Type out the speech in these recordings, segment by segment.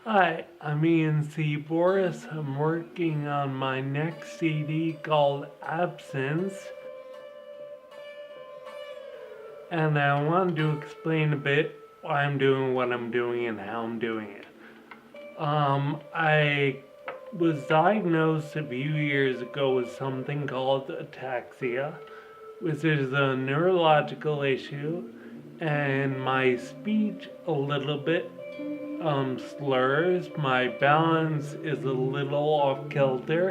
Hi, I'm E&C Bouras. I'm working on my next CD called Absence, and I wanted to explain a bit why I'm doing what I'm doing and how I'm doing it. I was diagnosed a few years ago with something called ataxia, which is a neurological issue, and my speech a little bit slurs, my balance is a little off kilter,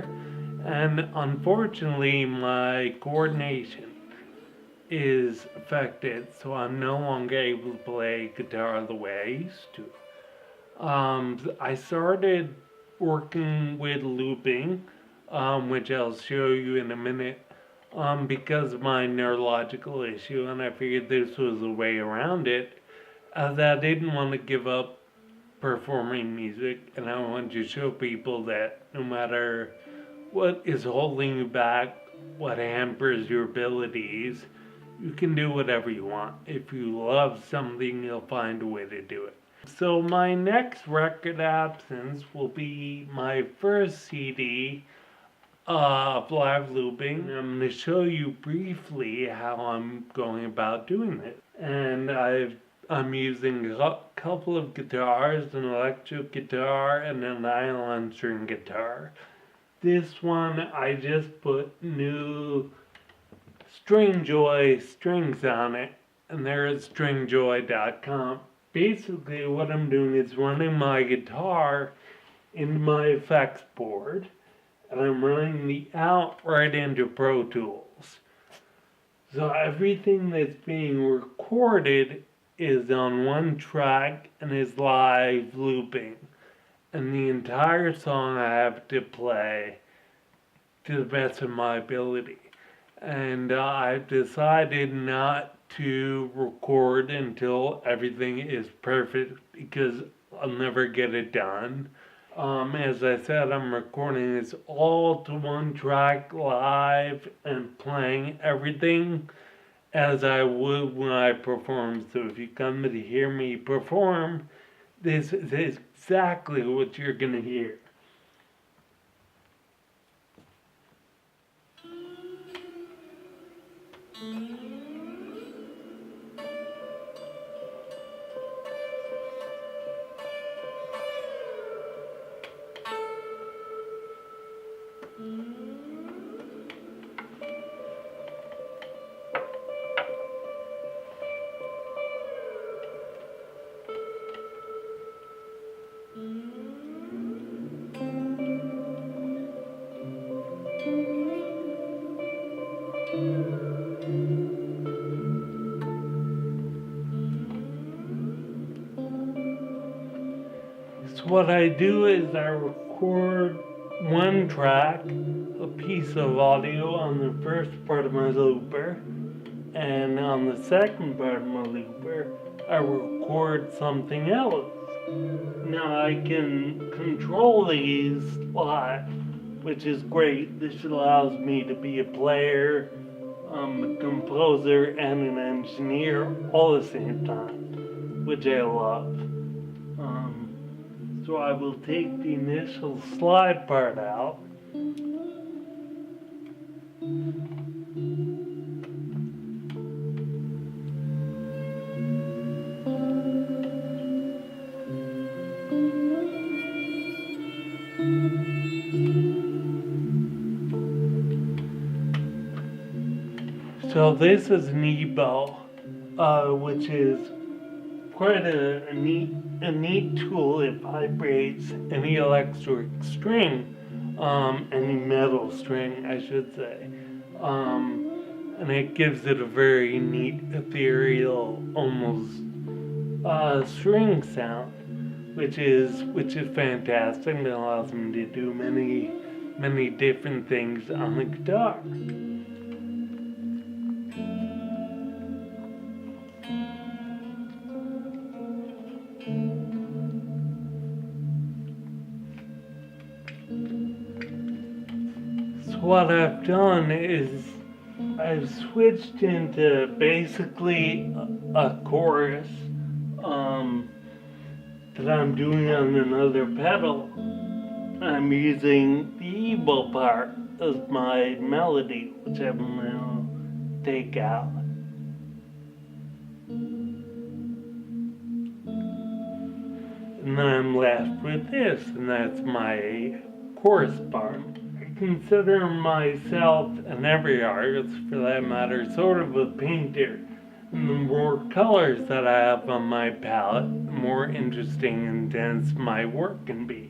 and unfortunately, my coordination is affected, so I'm no longer able to play guitar the way I used to. I started working with looping, which I'll show you in a minute, because of my neurological issue, and I figured this was a way around it, as I didn't want to give up performing music, and I want to show people that no matter what is holding you back, what hampers your abilities, you can do whatever you want. If you love something, you'll find a way to do it. So my next record, Absence, will be my first CD of live looping. I'm going to show you briefly how I'm going about doing it. And I'm using a couple of guitars, an electric guitar and a nylon string guitar. This one I just put new Stringjoy strings on it, and they're at stringjoy.com. Basically what I'm doing is running my guitar into my effects board, and I'm running the out right into Pro Tools. So everything that's being recorded is on one track and is live looping. And the entire song I have to play to the best of my ability. And I've decided not to record until everything is perfect because I'll never get it done. As I said, I'm recording this all to one track live and playing everything as I would when I perform. So if you come to hear me perform, this is exactly what you're going to hear. So what I do is I record one track, a piece of audio on the first part of my looper, and on the second part of my looper, I record something else. Now I can control these live, which is great. This allows me to be a player, a composer, and an engineer all at the same time, which I love. So I will take the initial slide part out. So this is an E-bow, which is quite a neat tool. It vibrates any electric string, any metal string, I should say, and it gives it a very neat, ethereal, almost string sound, which is fantastic. It allows me to do many different things on the guitar. What I've done is I've switched into basically a chorus, that I'm doing on another pedal, I'm using the evil part of my melody, which I'm going to take out. And then I'm left with this, and that's my chorus part. I consider myself, and every artist for that matter, sort of a painter. And the more colors that I have on my palette, the more interesting and dense my work can be.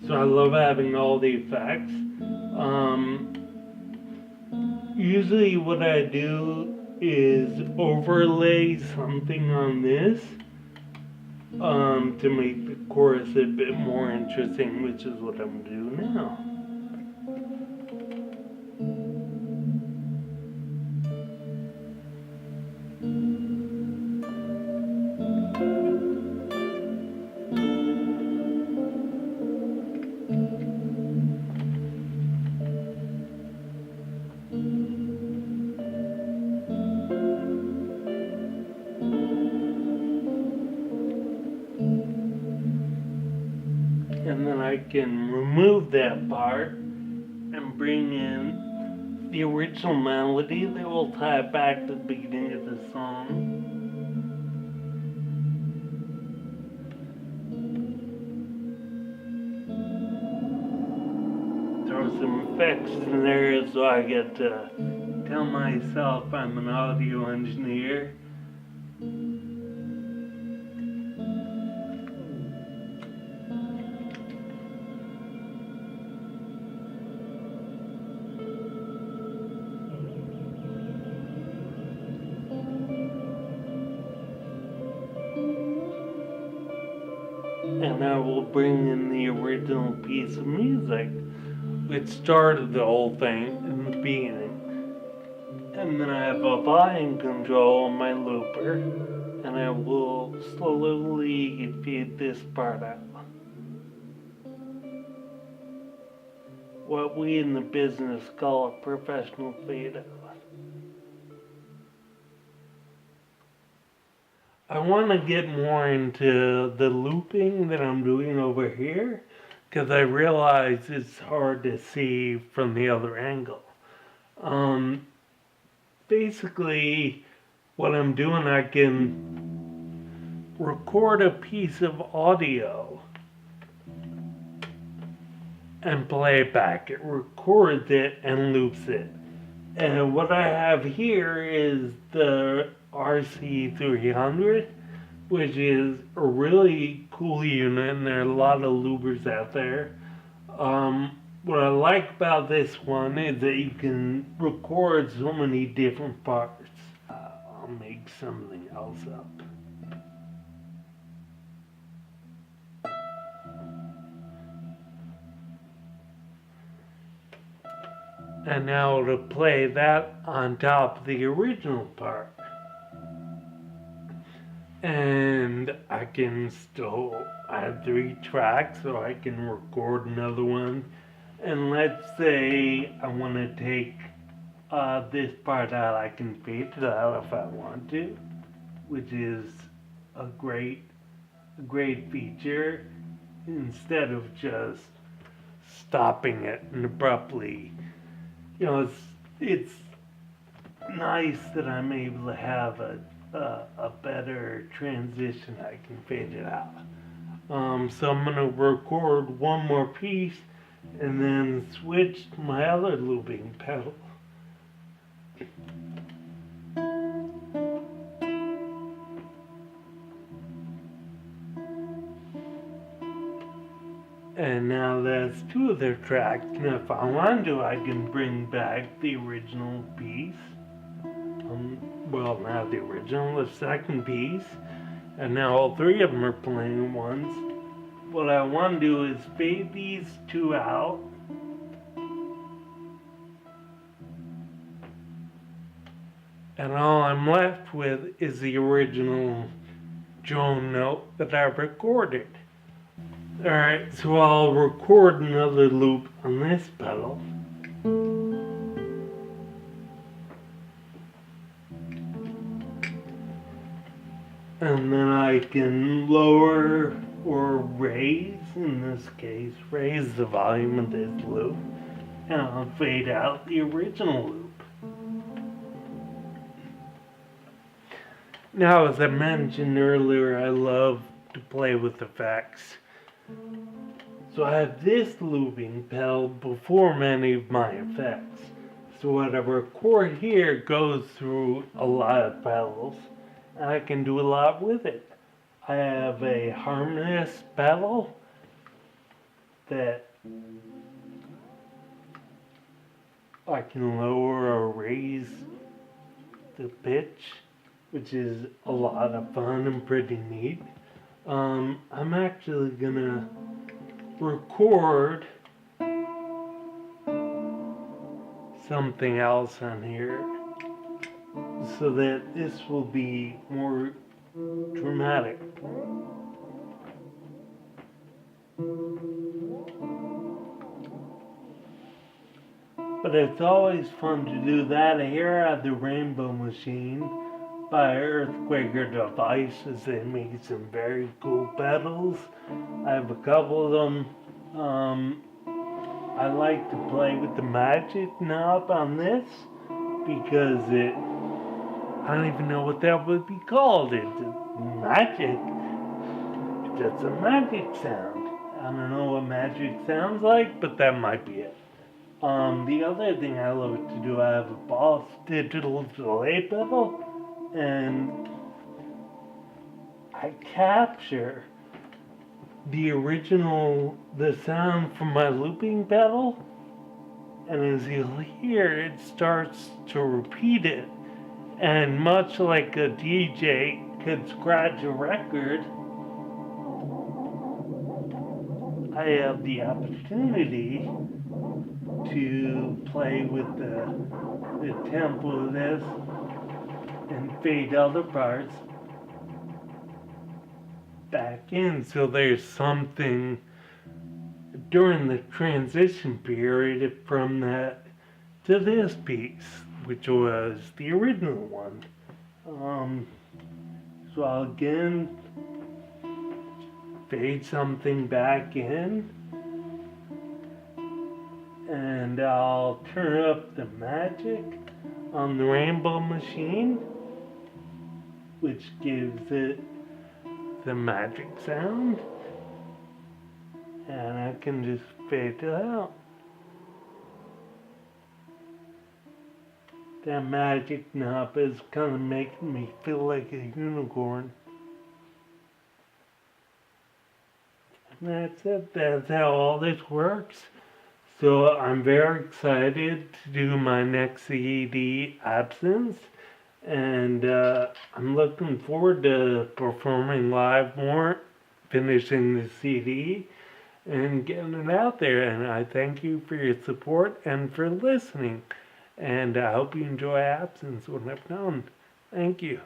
So I love having all the effects. Usually what I do is overlay something on this to make the chorus a bit more interesting, which is what I'm doing now. And then I can remove that part and bring in the original melody that will tie back to the beginning of the song. Throw some effects in there so I get to tell myself I'm an audio engineer. And I will bring in the original piece of music, which started the whole thing in the beginning. And then I have a volume control on my looper, and I will slowly fade this part out. What we in the business call a professional fade out. I want to get more into the looping that I'm doing over here, because I realize it's hard to see from the other angle. Basically, what I'm doing, I can record a piece of audio and play it back. It records it and loops it. And what I have here is the RC300, which is a really cool unit, and there are a lot of loopers out there. What I like about this one is that you can record so many different parts. I'll make something else up. And now to play that on top of the original part. And I can still add 3 tracks, so I can record another one. And let's say I want to take this part out, I can fade it out if I want to, which is a great feature, instead of just stopping it and abruptly. You know, it's nice that I'm able to have a better transition. I can fade it out. So I'm going to record one more piece and then switch to my other looping pedal. And now that's 2 of their tracks. Now if I want to, I can bring back the original piece. Well, not the original, the second piece. And now all 3 of them are playing at once. What I want to do is fade these 2 out. And all I'm left with is the original drone note that I recorded. Alright, so I'll record another loop on this pedal. And then I can lower or raise, in this case, raise the volume of this loop, and I'll fade out the original loop. Now, as I mentioned earlier, I love to play with effects. So I have this looping pedal before many of my effects. So what I record here goes through a lot of pedals, and I can do a lot with it. I have a harmonious pedal that I can lower or raise the pitch, which is a lot of fun and pretty neat. I'm actually gonna record something else on here so that this will be more dramatic. But it's always fun to do that. Here I have the Rainbow Machine by Earthquaker Devices. They make some very cool pedals. I have a couple of them. I like to play with the magic knob on this because I don't even know what that would be called. It's magic. It's a magic sound. I don't know what magic sounds like, but that might be it. The other thing I love to do, I have a Boss digital delay pedal, and I capture the sound from my looping pedal, and as you'll hear, it starts to repeat it. And much like a DJ could scratch a record, I have the opportunity to play with the tempo of this and fade other parts back in. So there's something during the transition period from that to this piece, which was the original one. So I'll again fade something back in, and I'll turn up the magic on the Rainbow Machine, which gives it the magic sound, and I can just fade it out. That magic knob is kind of making me feel like a unicorn. And that's it. That's how all this works. So I'm very excited to do my next CD, Absence. And I'm looking forward to performing live more, finishing the CD, and getting it out there. And I thank you for your support and for listening. And I hope you enjoy Absence when I'm done. Thank you.